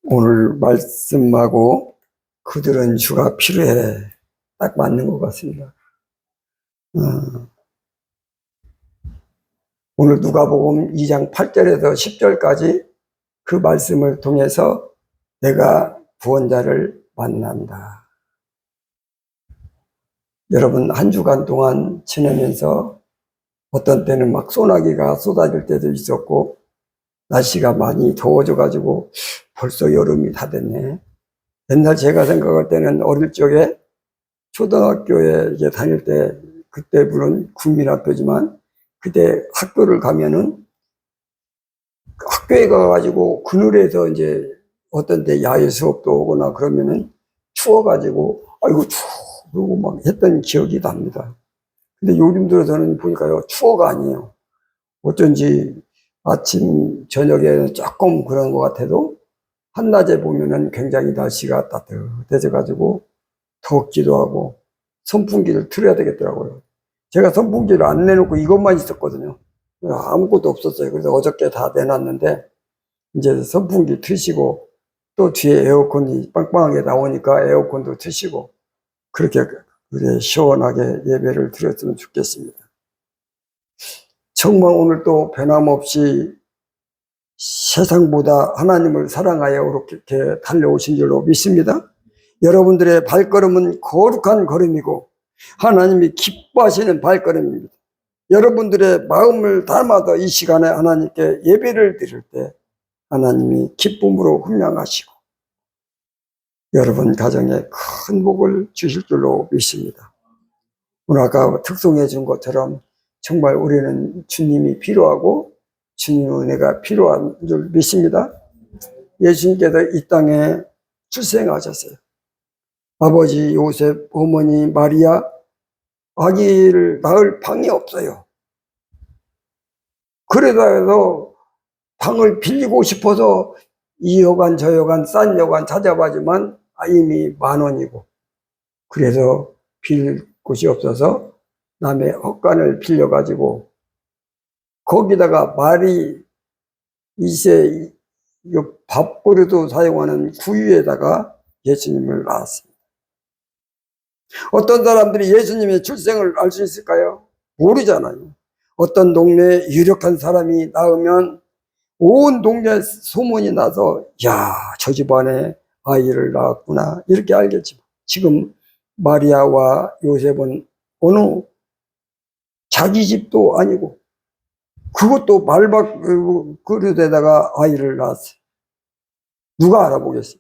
오늘 말씀하고 그들은 주가 필요해 딱 맞는 것 같습니다. 오늘 누가복음 2장 8절에서 10절까지 그 말씀을 통해서 내가 구원자를 만난다. 여러분, 한 주간 동안 지내면서 어떤 때는 막 소나기가 쏟아질 때도 있었고 날씨가 많이 더워져가지고 벌써 여름이 다 됐네. 옛날 제가 생각할 때는 어릴 적에 초등학교에 이제 다닐 때, 그때 물론 국민학교지만 그때 학교를 가면은 학교에 가가지고 그늘에서 이제 어떤 때 야외 수업도 오거나 그러면은 추워가지고 아이고 추워 그러고 막 했던 기억이 납니다. 근데 요즘 들어서는 보니까요, 추워가 아니에요. 어쩐지 아침 저녁에는 조금 그런 것 같아도 한낮에 보면은 굉장히 날씨가 따뜻해져 가지고 덥기도 하고 선풍기를 틀어야 되겠더라고요. 제가 선풍기를 안 내놓고 이것만 있었거든요. 아무것도 없었어요. 그래서 어저께 다 내놨는데 이제 선풍기 트시고 또 뒤에 에어컨이 빵빵하게 나오니까 에어컨도 트시고 그렇게 시원하게 예배를 드렸으면 좋겠습니다. 정말 오늘 또 변함없이 세상보다 하나님을 사랑하여 그렇게 달려오신 줄로 믿습니다. 여러분들의 발걸음은 거룩한 걸음이고 하나님이 기뻐하시는 발걸음입니다. 여러분들의 마음을 담아서 이 시간에 하나님께 예배를 드릴 때 하나님이 기쁨으로 훈련하시고 여러분 가정에 큰 복을 주실 줄로 믿습니다. 오늘 아까 특송해 준 것처럼 정말 우리는 주님이 필요하고 주님의 은혜가 필요한 줄 믿습니다. 예수님께서 이 땅에 출생하셨어요. 아버지 요셉, 어머니 마리아, 아기를 낳을 방이 없어요. 그러다 방을 빌리고 싶어서 이 여관 저 여관 싼 여관 찾아봐지만 이미 10,000원이고 그래서 빌릴 곳이 없어서 남의 헛간을 빌려가지고 거기다가 말이 이세 밥그릇도 사용하는 구유에다가 예수님을 낳았습니다. 어떤 사람들이 예수님의 출생을 알 수 있을까요? 모르잖아요. 어떤 동네에 유력한 사람이 낳으면 온 동네에 소문이 나서 야, 저 집안에 아이를 낳았구나 이렇게 알겠지만 지금 마리아와 요셉은 어느 자기 집도 아니고 그것도 말박 그릇에다가 아이를 낳았어요. 누가 알아보겠어요?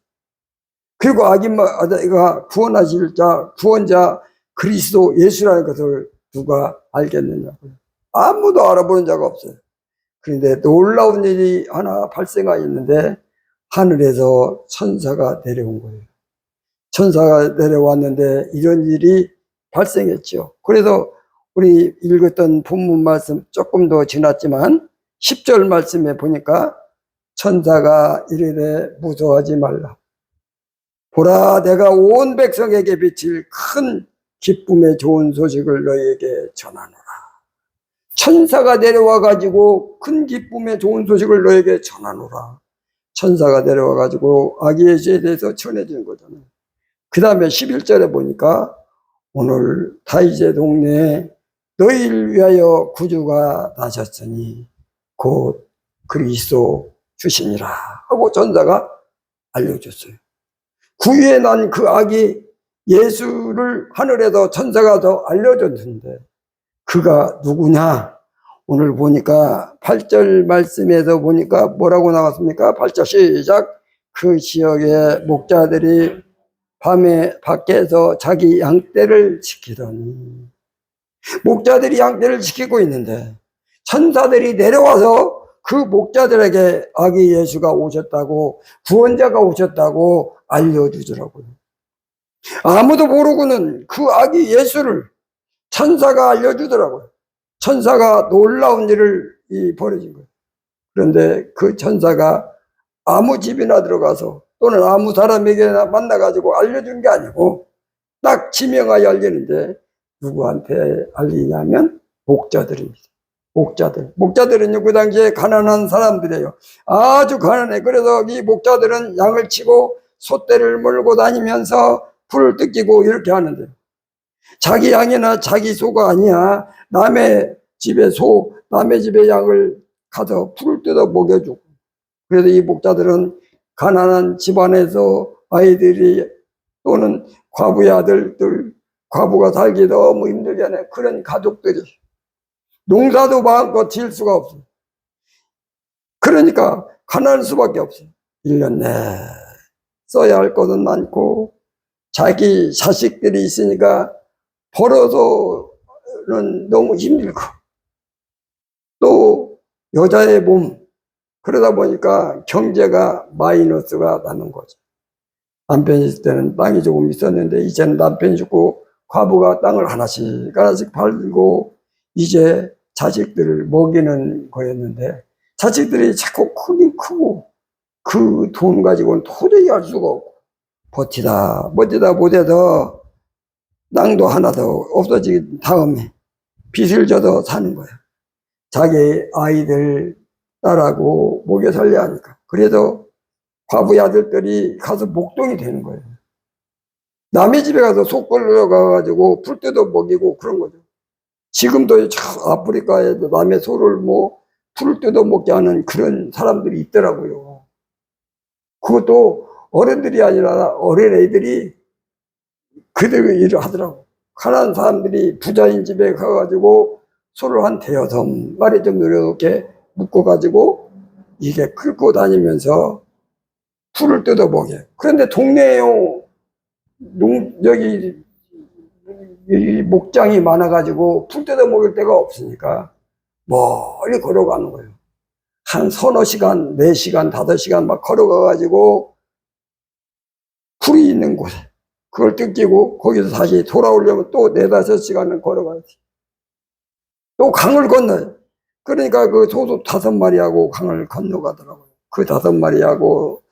그리고 아기가 구원하실 자, 구원자 그리스도 예수라는 것을 누가 알겠느냐고요. 아무도 알아보는 자가 없어요. 그런데 놀라운 일이 하나 발생하였는데 하늘에서 천사가 내려온 거예요. 천사가 내려왔는데 이런 일이 발생했죠. 그래서 우리 읽었던 본문 말씀 조금 더 지났지만 10절 말씀에 보니까 천사가 이르되 무서워하지 말라. 보라, 내가 온 백성에게 비칠 큰 기쁨의 좋은 소식을 너희에게 전하노라. 천사가 내려와 가지고 큰 기쁨의 좋은 소식을 너희에게 전하노라. 천사가 내려와 가지고 아기 예수에 대해서 전해주는 거잖아요. 그 다음에 11절에 보니까 오늘 다윗의 동네에 너희를 위하여 구주가 나셨으니 곧 그리스도 주시니라 하고 천사가 알려줬어요. 구유에 난 그 아기 예수를 하늘에서 천사가 더 알려줬는데 그가 누구냐? 오늘 보니까 8절 말씀에서 보니까 뭐라고 나왔습니까? 8절 시작. 그 지역의 목자들이 밤에 밖에서 자기 양떼를 지키더니 목자들이 양떼를 지키고 있는데 천사들이 내려와서 그 목자들에게 아기 예수가 오셨다고 구원자가 오셨다고 알려주더라고요. 아무도 모르고는 그 아기 예수를 천사가 알려주더라고요. 천사가 놀라운 일을 벌여진 거예요. 그런데 그 천사가 아무 집이나 들어가서 또는 아무 사람에게나 만나가지고 알려준 게 아니고 딱 지명하여 알리는데 누구한테 알리냐면 목자들입니다. 목자들은요, 그 당시에 가난한 사람들이에요. 아주 가난해. 그래서 이 목자들은 양을 치고 솥대를 몰고 다니면서 풀을 뜯기고 이렇게 하는데, 자기 양이나 자기 소가 아니야. 남의 집에 남의 집에 양을 가서 풀을 뜯어 먹여주고. 그래서 이 목자들은 가난한 집안에서 아이들이 또는 과부의 아들들, 과부가 살기 너무 힘들게 하는 그런 가족들이 농사도 마음껏 지을 수가 없어요. 그러니까 가난할 수밖에 없어요. 1년 내 써야 할 것은 많고 자기 자식들이 있으니까 벌어서는 너무 힘들고 또 여자의 몸, 그러다 보니까 경제가 마이너스가 나는 거죠. 남편이 있을 때는 땅이 조금 있었는데 이제는 남편이 죽고 과부가 땅을 하나씩 팔고 이제 자식들을 먹이는 거였는데 자식들이 자꾸 크긴 크고 그 돈 가지고는 도저히 할 수가 없고 버티다 못해서 땅도 하나 더 없어진 다음에 빚을 져서 사는 거야. 자기 아이들 딸하고 먹여 살려 하니까. 그래도 과부의 아들들이 가서 목동이 되는 거예요. 남의 집에 가서 속 걸러 가가지고 풀 뜯어 먹이고 그런 거죠. 지금도 아프리카에도 남의 소를 풀을 뜯어 먹게 하는 그런 사람들이 있더라고요. 그것도 어른들이 아니라 어린애들이 그들 일을 하더라고. 가난한 사람들이 부자인 집에 가가지고 소를 한 5-6마리 정도 이렇게 묶어가지고 이게 끌고 다니면서 풀을 뜯어 먹여요. 그런데 동네에요, 여기 목장이 많아가지고 풀 뜯어 먹을 데가 없으니까 멀리 걸어가는 거예요. 한 3-4시간, 4시간, 5시간 막 걸어가가지고 풀이 있는 곳에 그걸 뜯기고 거기서 다시 돌아오려면 또 4-5시간은 걸어가야지. 또 강을 건너요. 그러니까 그 소도 5마리하고 강을 건너가더라고요. 그 5마리하고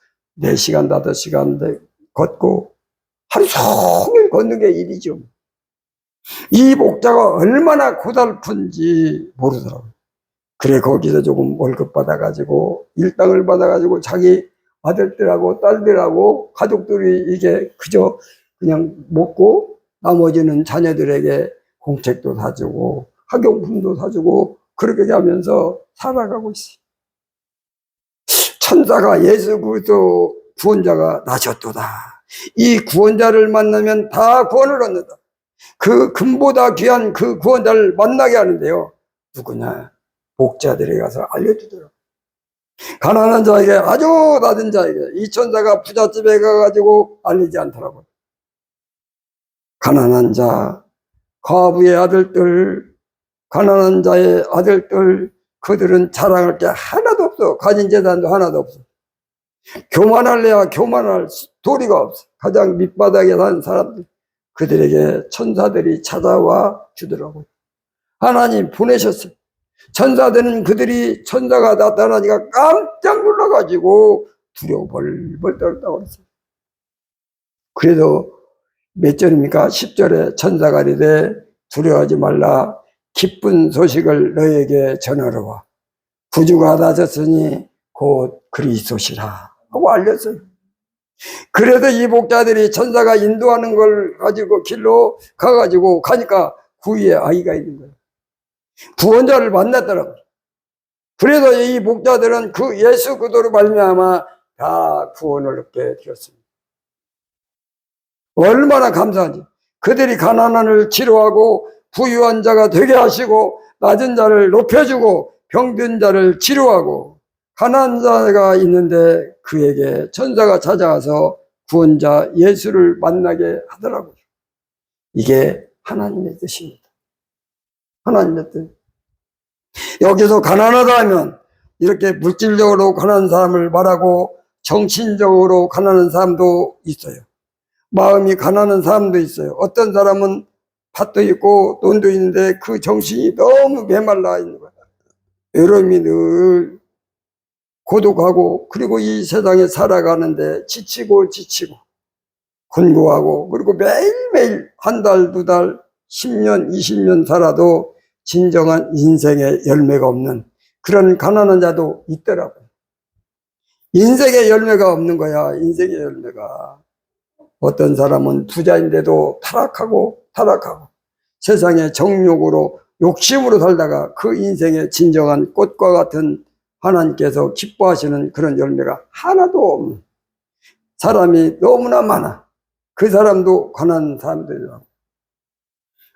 4시간, 5시간 걷고 하루 종일 걷는 게 일이죠. 이 목자가 얼마나 고달픈지 모르더라고요. 그래 거기서 조금 월급 받아가지고 일당을 받아가지고 자기 아들들하고 딸들하고 가족들이 이게 그저 그냥 먹고 나머지는 자녀들에게 공책도 사주고 학용품도 사주고 그렇게 하면서 살아가고 있어요. 천사가 예수 그리스도 구원자가 나셨도다. 이 구원자를 만나면 다 구원을 얻는다. 그 금보다 귀한 그 구원자를 만나게 하는데요. 누구냐? 목자들에 가서 알려주더라고요. 가난한 자에게, 아주 낮은 자에게. 이 천사가 부잣집에 가가지고 알리지 않더라고요. 가난한 자, 과부의 아들들, 가난한 자의 아들들, 그들은 자랑할 게 하나도 없어. 가진 재산도 하나도 없어. 교만할래야 교만할 도리가 없어. 가장 밑바닥에 사는 사람들, 그들에게 천사들이 찾아와 주더라고요. 하나님 보내셨어요. 천사들은 천사가 나타나니까 깜짝 놀라가지고 두려워 벌벌 떨었다고 그랬어요. 그래도 몇 절입니까? 10절에 천사가 이르되 두려워하지 말라. 기쁜 소식을 너에게 전하러와. 구주가 나셨으니 곧 그리스도시라 하고 알렸어요. 그래도 이 목자들이 천사가 인도하는 걸 가지고 길로 가가지고 가니까 그 위에 아이가 있는 거예요. 구원자를 만났더라고요. 그래서 이 목자들은 그 예수 그리스도로 말미암아 다 구원을 얻게 되었습니다. 얼마나 감사한지. 그들이 가난한을 치료하고 부유한 자가 되게 하시고 낮은 자를 높여주고 병든 자를 치료하고 가난한 자가 있는데 그에게 천사가 찾아와서 구원자 예수를 만나게 하더라고요. 이게 하나님의 뜻입니다. 하나님의 뜻. 여기서 가난하다 하면 이렇게 물질적으로 가난한 사람을 말하고 정신적으로 가난한 사람도 있어요. 마음이 가난한 사람도 있어요. 어떤 사람은 밭도 있고 돈도 있는데 그 정신이 너무 메말라 있는 거예요. 외로움이 늘 고독하고 그리고 이 세상에 살아가는데 지치고 곤고하고 그리고 매일매일 한 달, 2달, 10년, 20년 살아도 진정한 인생의 열매가 없는 그런 가난한 자도 있더라고요. 인생의 열매가 없는 거야, 인생의 열매가. 어떤 사람은 부자인데도 타락하고 세상의 정욕으로 욕심으로 살다가 그 인생의 진정한 꽃과 같은 하나님께서 기뻐하시는 그런 열매가 하나도 없는 사람이 너무나 많아. 그 사람도 가난한 사람들이라고.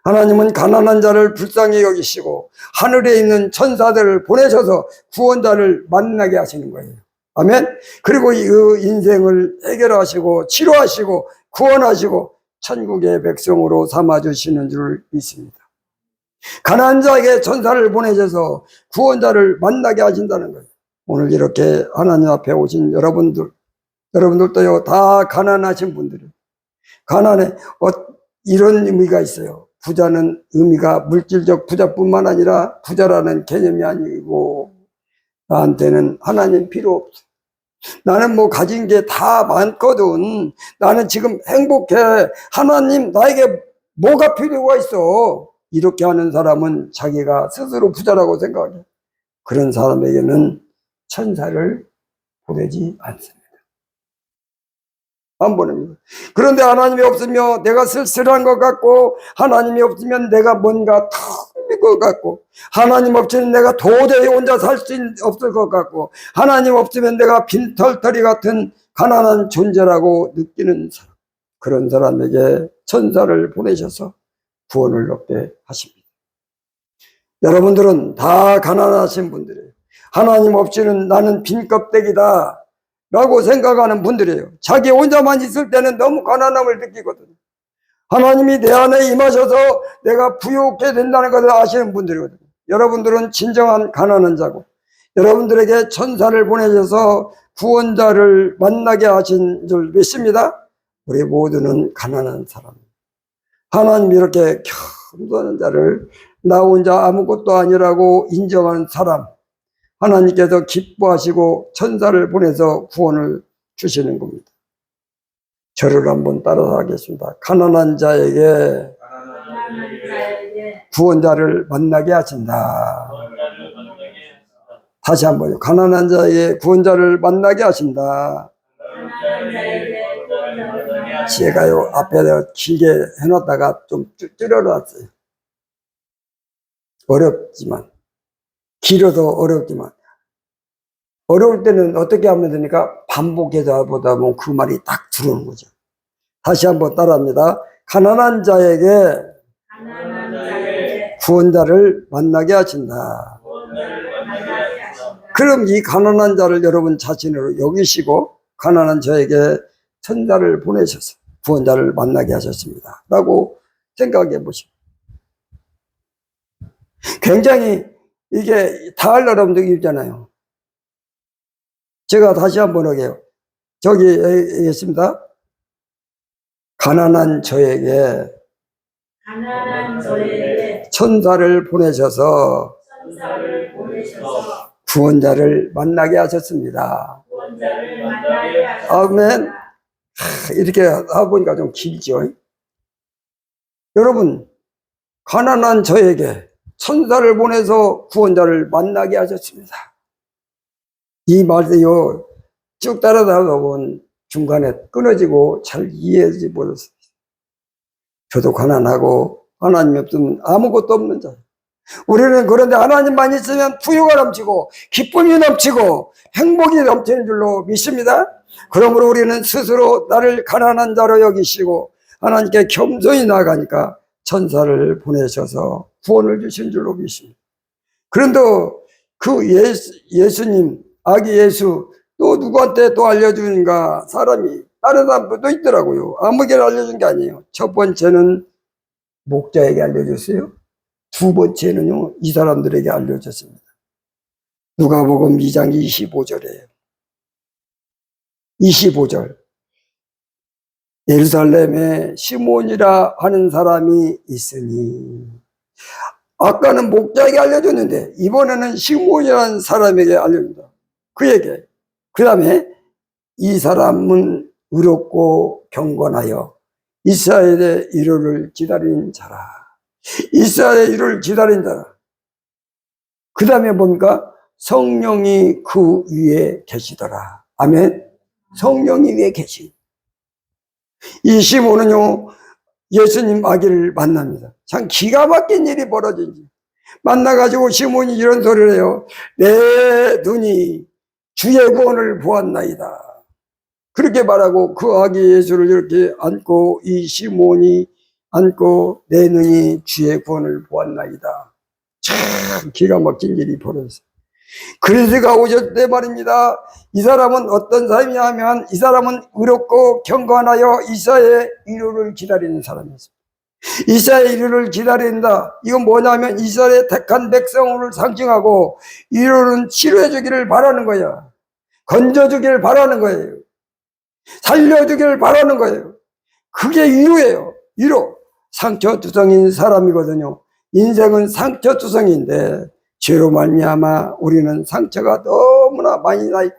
하나님은 가난한 자를 불쌍히 여기시고 하늘에 있는 천사들을 보내셔서 구원자를 만나게 하시는 거예요. 아멘. 그리고 그 인생을 해결하시고 치료하시고 구원하시고 천국의 백성으로 삼아주시는 줄 믿습니다. 가난한 자에게 천사를 보내셔서 구원자를 만나게 하신다는 거예요. 오늘 이렇게 하나님 앞에 오신 여러분들도요, 다 가난하신 분들이에요. 가난에 이런 의미가 있어요. 부자는 의미가 물질적 부자뿐만 아니라 부자라는 개념이 아니고, 나한테는 하나님 필요 없어. 나는 뭐 가진 게 다 많거든. 나는 지금 행복해. 하나님 나에게 뭐가 필요가 있어. 이렇게 하는 사람은 자기가 스스로 부자라고 생각해. 그런 사람에게는 천사를 보내지 않습니다. 안 보냅니다. 그런데 하나님이 없으면 내가 쓸쓸한 것 같고, 하나님이 없으면 내가 뭔가 텅빈 것 같고, 하나님 없이는 내가 도저히 혼자 살 수 없을 것 같고, 하나님 없으면 내가 빈털터리 같은 가난한 존재라고 느끼는 사람, 그런 사람에게 천사를 보내셔서 구원을 얻게 하십니다. 여러분들은 다 가난하신 분들이에요. 하나님 없이는 나는 빈 껍데기다 라고 생각하는 분들이에요. 자기 혼자만 있을 때는 너무 가난함을 느끼거든요. 하나님이 내 안에 임하셔서 내가 부유하게 된다는 것을 아시는 분들이거든요. 여러분들은 진정한 가난한 자고, 여러분들에게 천사를 보내셔서 구원자를 만나게 하신 줄 믿습니다. 우리 모두는 가난한 사람입니다. 하나님이 이렇게 겸손한 자를 나 혼자 아무것도 아니라고 인정하는 사람, 하나님께서 기뻐하시고 천사를 보내서 구원을 주시는 겁니다. 저를 한번 따라하겠습니다. 가난한 자에게 구원자를 만나게 하신다. 다시 한번요. 가난한 자에게 구원자를 만나게 하신다. 제가요 앞에다 길게 해놨다가 좀 줄여놨어요. 어렵지만, 길어서 어렵지만, 어려울 때는 어떻게 하면 되니까 반복해서 보다 보면 그 말이 딱 들어오는 거죠. 다시 한번 따라합니다. 가난한 자에게 구원자를 만나게 하신다. 그럼 이 가난한 자를 여러분 자신으로 여기시고 가난한 저에게 천사를 보내셔서 구원자를 만나게 하셨습니다 라고 생각해 보시고, 굉장히 이게 다 할 여러분들 있잖아요. 제가 다시 한번 하게요. 저기 있습니다. 가난한 저에게 천사를 보내셔서 구원자를 만나게 하셨습니다. 아멘. 이렇게 하고 보니까 좀 길죠. 여러분, 가난한 저에게 천사를 보내서 구원자를 만나게 하셨습니다. 이 말도요, 쭉 따라다가 보면 중간에 끊어지고 잘 이해하지 못했어요. 저도 가난하고 하나님이 없으면 아무것도 없는 자. 우리는 그런데 하나님만 있으면 부유가 넘치고 기쁨이 넘치고 행복이 넘치는 줄로 믿습니다. 그러므로 우리는 스스로 나를 가난한 자로 여기시고 하나님께 겸손히 나아가니까 천사를 보내셔서 구원을 주신 줄로 믿습니다. 그런데 그 예수님, 아기 예수 또 누구한테 또 알려주는가? 사람이 다른 사람도 있더라고요. 아무에게나 알려준 게 아니에요. 첫 번째는 목자에게 알려줬어요. 두 번째는요, 이 사람들에게 알려졌습니다. 누가복음 2장 25절이에요. 25절. 예루살렘에 시몬이라 하는 사람이 있으니. 아까는 목자에게 알려줬는데 이번에는 시몬이라는 사람에게 알려준다. 그에게. 그 다음에 이 사람은 의롭고 경건하여 이스라엘의 위로를 기다린 자라. 이스라엘의 위로를 기다린 자라. 그 다음에 뭡니까? 성령이 그 위에 계시더라. 아멘. 성령이 위에 계시. 이 시몬은요, 예수님 아기를 만납니다. 참 기가 막힌 일이 벌어진지. 만나가지고 시몬이 이런 소리를 해요. 내 눈이 주의 구원을 보았나이다. 그렇게 말하고 그 아기 예수를 이렇게 안고 이 시몬이 안고 내 눈이 주의 구원을 보았나이다. 참 기가 막힌 일이 벌어졌어요. 그리스가 오셨을 때 말입니다. 이 사람은 어떤 사람이냐 하면 이 사람은 의롭고 경건하여 이사의 이루를 기다리는 사람이었습니다. 이사의 이루를 기다린다. 이건 뭐냐면 이스라엘의 택한 백성을 상징하고 이루는 치료해 주기를 바라는 거야. 건져 주기를 바라는 거예요. 살려 주기를 바라는 거예요. 그게 이루예요. 이루. 상처투성인 사람이거든요. 인생은 상처투성인데 죄로 말미암아 우리는 상처가 너무나 많이 나 있고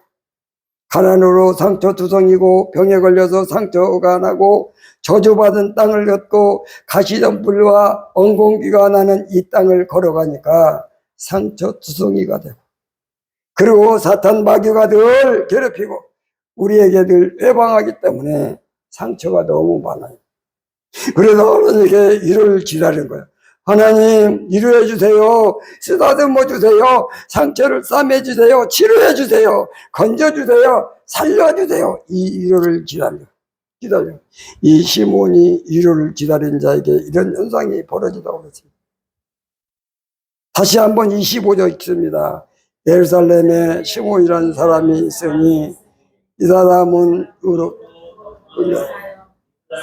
가난으로 상처투성이고 병에 걸려서 상처가 나고 저주받은 땅을 걷고 가시덤불과 엉겅퀴가 나는 이 땅을 걸어가니까 상처투성이가 되고 그리고 사탄 마귀가 늘 괴롭히고 우리에게 늘 외방하기 때문에 상처가 너무 많아요. 그래서 하나님께 이를 기다리는 거예요. 하나님 이루해 주세요. 쓰다듬어 주세요. 상처를 싸매 주세요. 치료해 주세요. 건져 주세요. 살려 주세요. 이 이루를 기다려. 이 시몬이 이루를 기다린 자에게 이런 현상이 벌어지다고 그랬습니다. 다시 한번 25절 읽습니다. 예루살렘에 시몬이라는 사람이 있으니 이 사람은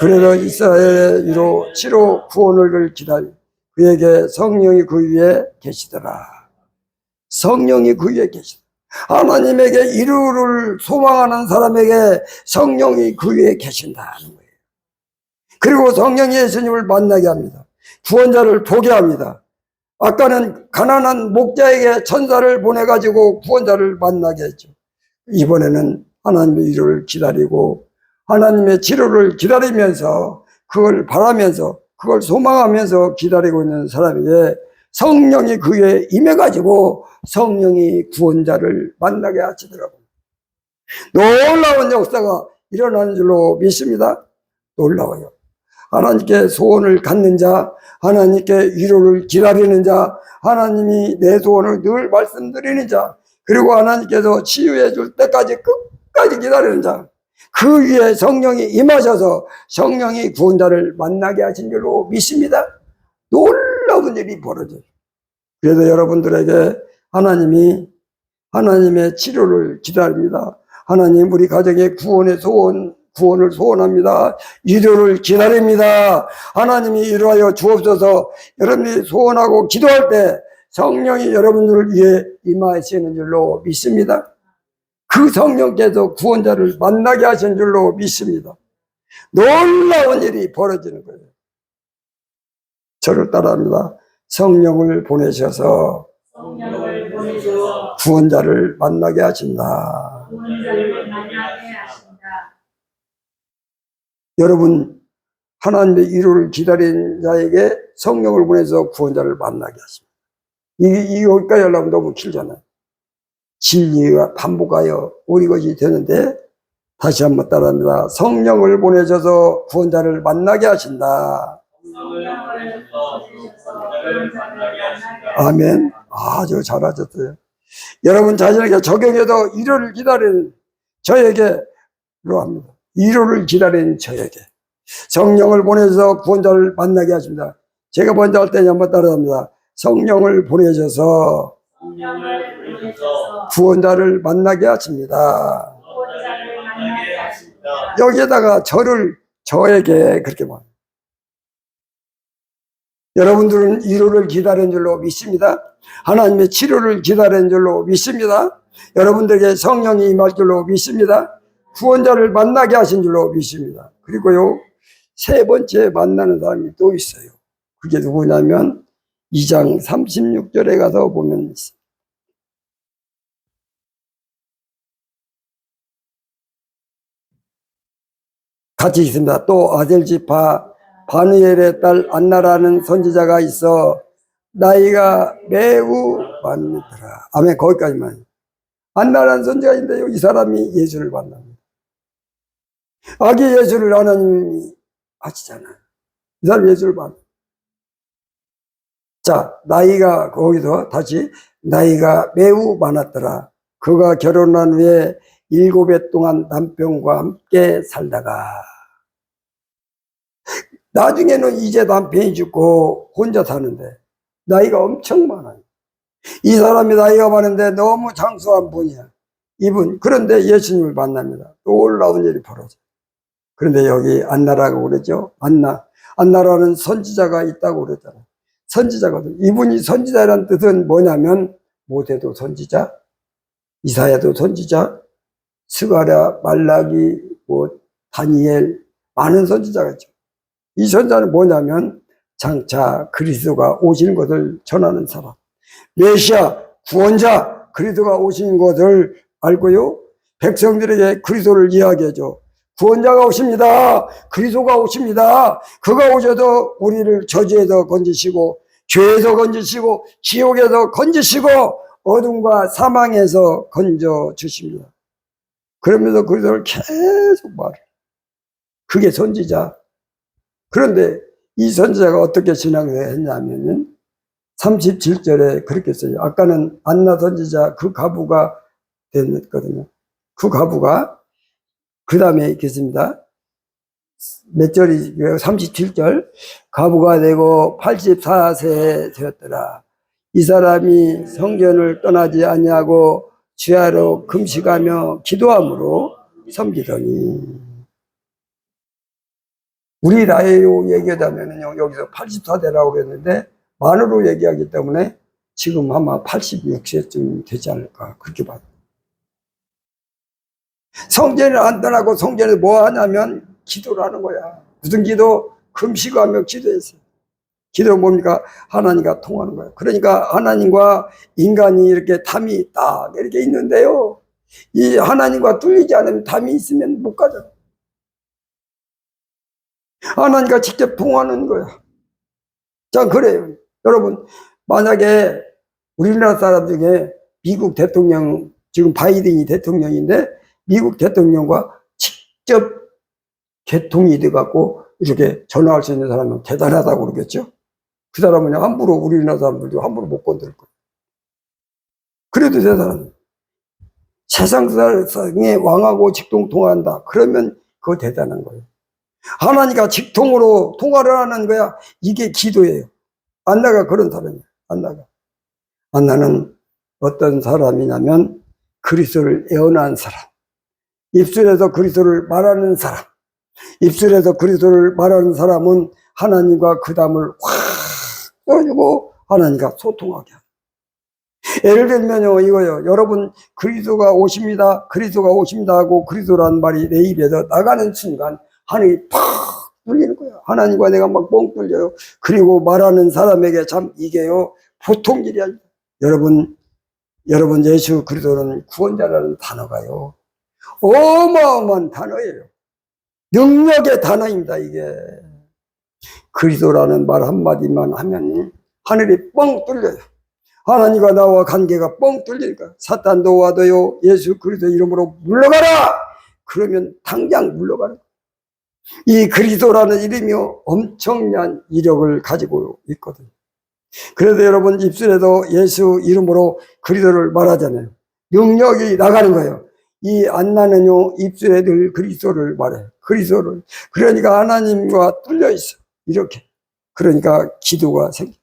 그래서 이스라엘의 이로 치료 구원을 기다리 그에게 성령이 그 위에 계시더라. 성령이 그 위에 계시더라. 하나님에게 이루를 소망하는 사람에게 성령이 그 위에 계신다는 거예요. 그리고 성령이 예수님을 만나게 합니다. 구원자를 보게 합니다. 아까는 가난한 목자에게 천사를 보내가지고 구원자를 만나게 했죠. 이번에는 하나님의 이루를 기다리고 하나님의 치료를 기다리면서 그걸 바라면서 그걸 소망하면서 기다리고 있는 사람에게 성령이 그에 임해가지고 성령이 구원자를 만나게 하시더라고요. 놀라운 역사가 일어나는 줄로 믿습니다. 놀라워요. 하나님께 소원을 갖는 자, 하나님께 위로를 기다리는 자, 하나님이 내 소원을 늘 말씀드리는 자, 그리고 하나님께서 치유해 줄 때까지 끝까지 기다리는 자, 그 위에 성령이 임하셔서 성령이 구원자를 만나게 하신 줄로 믿습니다. 놀라운 일이 벌어져요. 그래서 여러분들에게 하나님이 하나님의 치료를 기다립니다. 하나님 우리 가정의 구원을 소원합니다. 이루를 기다립니다. 하나님이 이루하여 주옵소서. 여러분이 소원하고 기도할 때 성령이 여러분들을 위해 임하시는 줄로 믿습니다. 그 성령께서 구원자를 만나게 하신 줄로 믿습니다. 놀라운 일이 벌어지는 거예요. 저를 따라합니다. 성령을 보내셔서 구원자를 만나게 하신다. 여러분, 하나님의 이루를 기다린 자에게 성령을 보내서 구원자를 만나게 하십니다. 여기까지 하려면 너무 길잖아요. 진리가 반복하여 우리 것이 되는데 다시 한번 따라합니다. 성령을 보내셔서 구원자를 만나게 하신다. 아멘. 아주 잘하셨어요. 여러분 자신에게 적용해도 이루를 기다리는 저에게로 합니다. 이루를 기다리는 저에게 성령을 보내셔서 구원자를 만나게 하십니다. 제가 먼저 할 때 한번 따라합니다. 성령을 보내셔서 구원자를 만나게 하십니다. 여기에다가 저에게 그렇게 말합니다. 여러분들은 이루를 기다리는 줄로 믿습니다. 하나님의 치료를 기다리는 줄로 믿습니다. 여러분들에게 성령이 임할 줄로 믿습니다. 구원자를 만나게 하신 줄로 믿습니다. 그리고요, 세 번째 만나는 사람이 또 있어요. 그게 누구냐면 2장 36절에 가서 보면 있어요. 같이 있습니다. 또 아델 지파 바누엘의 딸 안나라는 선지자가 있어 나이가 매우 많더라. 아멘. 거기까지만. 안나라는 선지자인데요, 이 사람이 예수를 만납니다. 아기 예수를 하나님이 하시잖아요. 이 사람 예수를 만납니다. 자, 나이가, 거기서 다시, 나이가 매우 많았더라. 그가 결혼한 후에 7해 동안 남편과 함께 살다가, 나중에는 이제 남편이 죽고 혼자 사는데, 나이가 엄청 많아요. 이 사람이 나이가 많은데 너무 장수한 분이야. 이분. 그런데 예수님을 만납니다. 놀라운 일이 벌어져요. 그런데 여기 안나라고 그러죠. 안나라는 선지자가 있다고 그랬잖아요. 선지자거든. 이분이 선지자라는 뜻은 뭐냐면, 모세도 선지자, 이사야도 선지자, 스가랴, 말라기, 다니엘, 많은 선지자가 있죠. 이 선지자는 뭐냐면, 장차 그리스도가 오시는 것을 전하는 사람. 메시아, 구원자, 그리스도가 오신 것을 알고요, 백성들에게 그리스도를 이야기하죠. 구원자가 오십니다. 그리스도가 오십니다. 그가 오셔도 우리를 저주에서 건지시고, 죄에서 건지시고, 지옥에서 건지시고, 어둠과 사망에서 건져주십니다. 그러면서 그리스도를 계속 말해요. 그게 선지자. 그런데 이 선지자가 어떻게 신앙을 했냐면은 37절에 그렇게 써요. 아까는 안나 선지자 그 가부가 됐거든요. 그 가부가 그 다음에 있겠습니다. 몇 절이 37절. 가부가 되고 84세 되었더라. 이 사람이 성전을 떠나지 아니하고 주야로 금식하며 기도함으로 섬기더니. 우리 나이로 얘기하자면요, 여기서 84세라고 그랬는데 만으로 얘기하기 때문에 지금 아마 86세쯤 되지 않을까 그렇게 봐요. 성전을 안 떠나고 성전에서 뭐 하냐면 기도를 하는 거야. 무슨 기도? 금식하며 기도했어요. 기도는 뭡니까? 하나님과 통하는 거예요. 그러니까 하나님과 인간이 이렇게 담이 딱 이렇게 있는데요, 이 하나님과 뚫리지 않으면 담이 있으면 못 가잖아요. 하나님과 직접 통하는 거야. 자, 그래요. 여러분, 만약에 우리나라 사람 중에 미국 대통령, 지금 바이든이 대통령인데 미국 대통령과 직접 개통이 돼갖고 이렇게 전화할 수 있는 사람은 대단하다고 그러겠죠. 그 사람은 함부로 우리나라 사람들도 함부로 못 건들 거예요. 그래도 대단한, 세상에 왕하고 직통 통한다 그러면 그거 대단한 거예요. 하나님과 직통으로 통화를 하는 거야. 이게 기도예요. 안나가 그런 사람이에요. 안나는 어떤 사람이냐면 그리스도를 애원한 사람, 입술에서 그리스도를 말하는 사람. 입술에서 그리스도를 말하는 사람은 하나님과 그 담을 확 떠주고 하나님과 소통하게 합니다. 예를 들면요, 이거요. 여러분, 그리스도가 오십니다. 그리스도가 오십니다 하고 그리스도라는 말이 내 입에서 나가는 순간 하늘이 팍 뚫리는 거야. 하나님과 내가 막 뻥 뚫려요. 그리고 말하는 사람에게 참 이게요, 보통 일이 아니다. 여러분 예수 그리스도는 구원자라는 단어가요, 어마어마한 단어예요. 능력의 단어입니다. 이게 그리스도라는 말 한마디만 하면 하늘이 뻥 뚫려요. 하나님과 나와 관계가 뻥 뚫리니까 사탄도 와도요, 예수 그리스도 이름으로 물러가라 그러면 당장 물러가는 거예요. 이 그리스도라는 이름이 엄청난 이력을 가지고 있거든요. 그래서 여러분, 입술에도 예수 이름으로 그리스도를 말하잖아요. 능력이 나가는 거예요. 이 안나는요, 입술에 늘 그리스도를 말해요. 그리스도를. 그러니까 하나님과 뚫려 있어. 이렇게. 그러니까 기도가 생겨.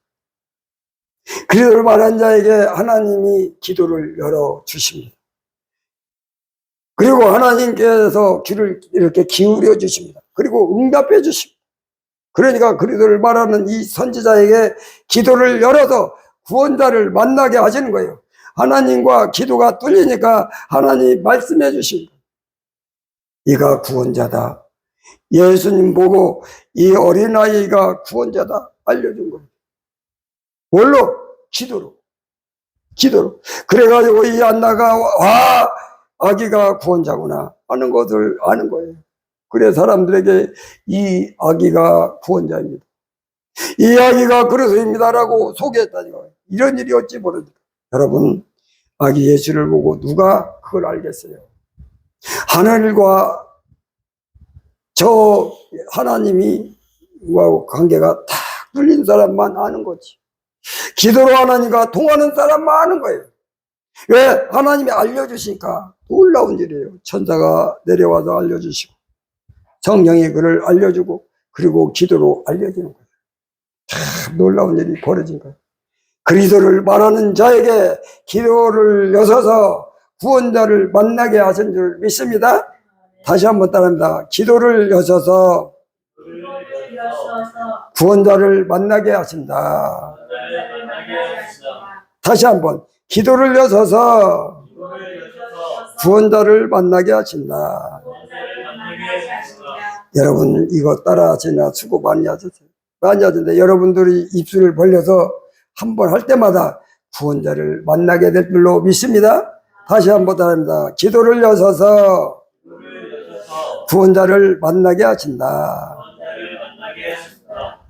그리스도를 말한 자에게 하나님이 기도를 열어주십니다. 그리고 하나님께서 귀를 이렇게 기울여 주십니다. 그리고 응답해 주십니다. 그러니까 그리스도를 말하는 이 선지자에게 기도를 열어서 구원자를 만나게 하시는 거예요. 하나님과 기도가 뚫리니까 하나님 말씀해 주십니다. 이가 구원자다. 예수님 보고 이 어린아이가 구원자다 알려준 거예요. 뭘로? 기도로. 그래가지고 이 안나가 아기가 구원자구나 하는 것을 아는 거예요. 그래 사람들에게 이 아기가 구원자입니다. 이야기가 그래서입니다라고 소개했다니까. 이런 일이 어찌 벌어질까? 여러분, 아기 예수를 보고 누가 그걸 알겠어요? 하늘과 저 하나님이 관계가 딱 뚫린 사람만 아는 거지. 기도로 하나님과 통하는 사람만 아는 거예요. 왜? 하나님이 알려주시니까. 놀라운 일이에요. 천사가 내려와서 알려주시고 성령이 그를 알려주고 그리고 기도로 알려주는 거예요. 참 놀라운 일이 벌어진 거예요. 그리스도를 말하는 자에게 기도를 여서서 구원자를 만나게 하신 줄 믿습니다. 다시 한번 따라합니다. 기도를 여서서 구원자를 만나게 하신다. 다시 한번 기도를 여서서 구원자를 만나게 하신다. 여러분 이거 따라하시나 수고 많이 하셨어요. 많이 하셨는데 여러분들이 입술을 벌려서 한 번 할 때마다 구원자를 만나게 될 줄로 믿습니다. 다시 한번 따라합니다. 기도를 여서서 구원자를 만나게 하신다.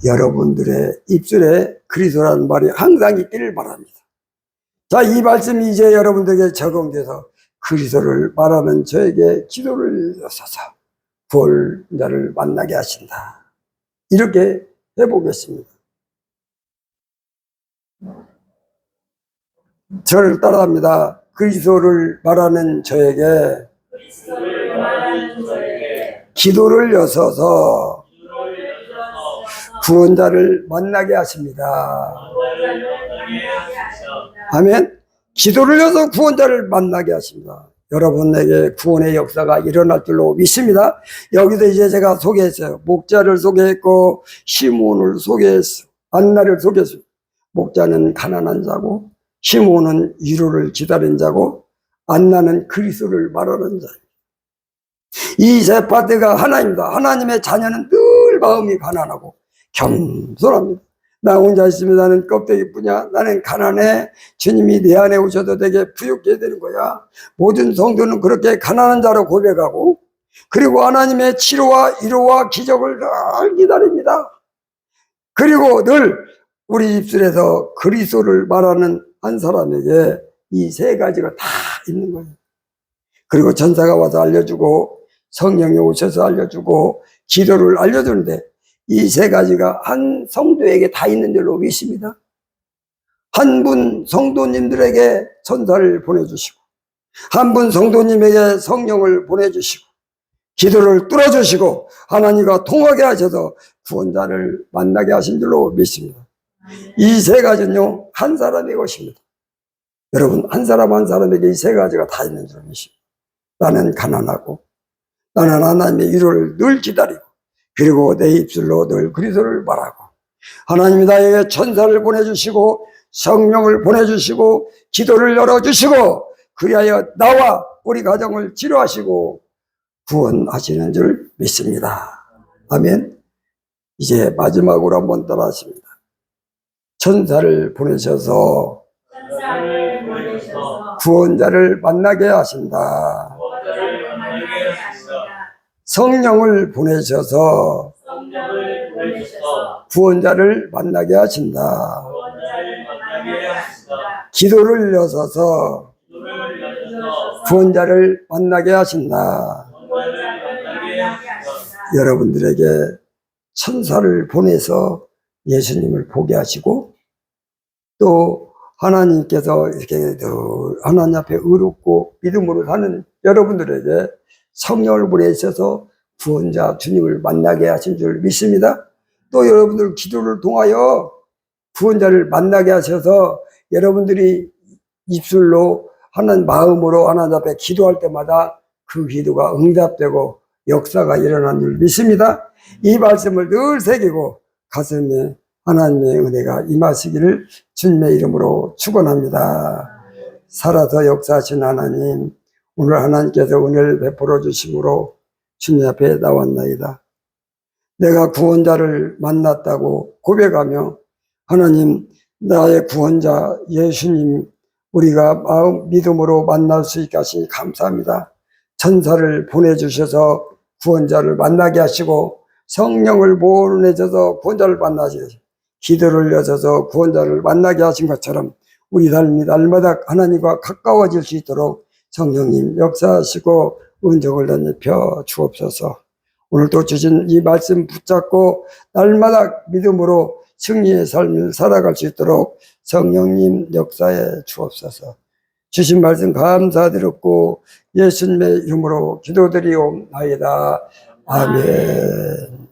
여러분들의 입술에 그리스도라는 말이 항상 있기를 바랍니다. 자, 이 말씀이 이제 여러분들에게 적용돼서 그리스도를 말하는 저에게 기도를 여서서 구원자를 만나게 하신다. 이렇게 해보겠습니다. 저를 따라합니다. 그리스도를 말하는 저에게 기도를 여서서 구원자를 만나게 하십니다. 아멘. 기도를 여서 구원자를 만나게 하십니다. 여러분에게 구원의 역사가 일어날 줄로 믿습니다. 여기서 이제 제가 소개했어요. 목자를 소개했고 시몬을 소개했어. 안나를 소개했어요. 목자는 가난한 자고 시몬은 위로를 기다린 자고 안나는 그리스도를 말하는 자. 이 세 파트가 하나입니다. 하나님의 자녀는 늘 마음이 가난하고 겸손합니다. 나 혼자 있으면 나는 껍데기뿐이야. 나는 가난해. 주님이 내 안에 오셔도 되게 부유케 되는 거야. 모든 성도는 그렇게 가난한 자로 고백하고 그리고 하나님의 치료와 위로와 기적을 늘 기다립니다. 그리고 늘 우리 입술에서 그리스도를 말하는 한 사람에게 이 세 가지가 다 있는 거예요. 그리고 전사가 와서 알려주고 성령이 오셔서 알려주고 기도를 알려주는데 이 세 가지가 한 성도에게 다 있는 줄로 믿습니다. 한 분 성도님들에게 천사를 보내주시고 한 분 성도님에게 성령을 보내주시고 기도를 뚫어주시고 하나님과 통하게 하셔서 구원자를 만나게 하신 줄로 믿습니다. 이 세 가지는요 한 사람의 것입니다. 여러분 한 사람 한 사람에게 이 세 가지가 다 있는 줄로 믿습니다. 나는 가난하고 나는 하나님의 위로를 늘 기다리고 그리고 내 입술로 늘 그리스도를 말하고 하나님이 나에게 천사를 보내주시고 성령을 보내주시고 기도를 열어주시고 그리하여 나와 우리 가정을 치료하시고 구원하시는 줄 믿습니다. 아멘. 이제 마지막으로 한번 따라하십니다. 천사를 보내셔서 구원자를 만나게 하신다. 성령을 보내셔서 구원자를 만나게 하신다. 기도를 여서서 구원자를 만나게 하신다. 여러분들에게 천사를 보내서 예수님을 보게 하시고 또 하나님께서 이렇게 하나님 앞에 의롭고 믿음으로 사는 여러분들에게 성령을 보내셔서 구원자 주님을 만나게 하신 줄 믿습니다. 또 여러분들 기도를 통하여 구원자를 만나게 하셔서 여러분들이 입술로 하는 마음으로 하나님 앞에 기도할 때마다 그 기도가 응답되고 역사가 일어난 줄 믿습니다. 이 말씀을 늘 새기고 가슴에 하나님의 은혜가 임하시기를 주님의 이름으로 축원합니다. 살아서 역사하신 하나님, 오늘 하나님께서 은혜를 베풀어 주심으로 주님 앞에 나왔나이다. 내가 구원자를 만났다고 고백하며 하나님 나의 구원자 예수님 우리가 마음 믿음으로 만날 수 있게 하시니 감사합니다. 천사를 보내주셔서 구원자를 만나게 하시고 성령을 보내셔서 구원자를 만나게 하시고 기도를 여셔서 구원자를 만나게 하신 것처럼 우리 삶이 날마다 하나님과 가까워질 수 있도록 성령님 역사하시고 은총을 덧입혀 주옵소서. 오늘도 주신 이 말씀 붙잡고 날마다 믿음으로 승리의 삶을 살아갈 수 있도록 성령님 역사해 주옵소서. 주신 말씀 감사드렸고 예수님의 이름으로 기도드리옵나이다. 아멘.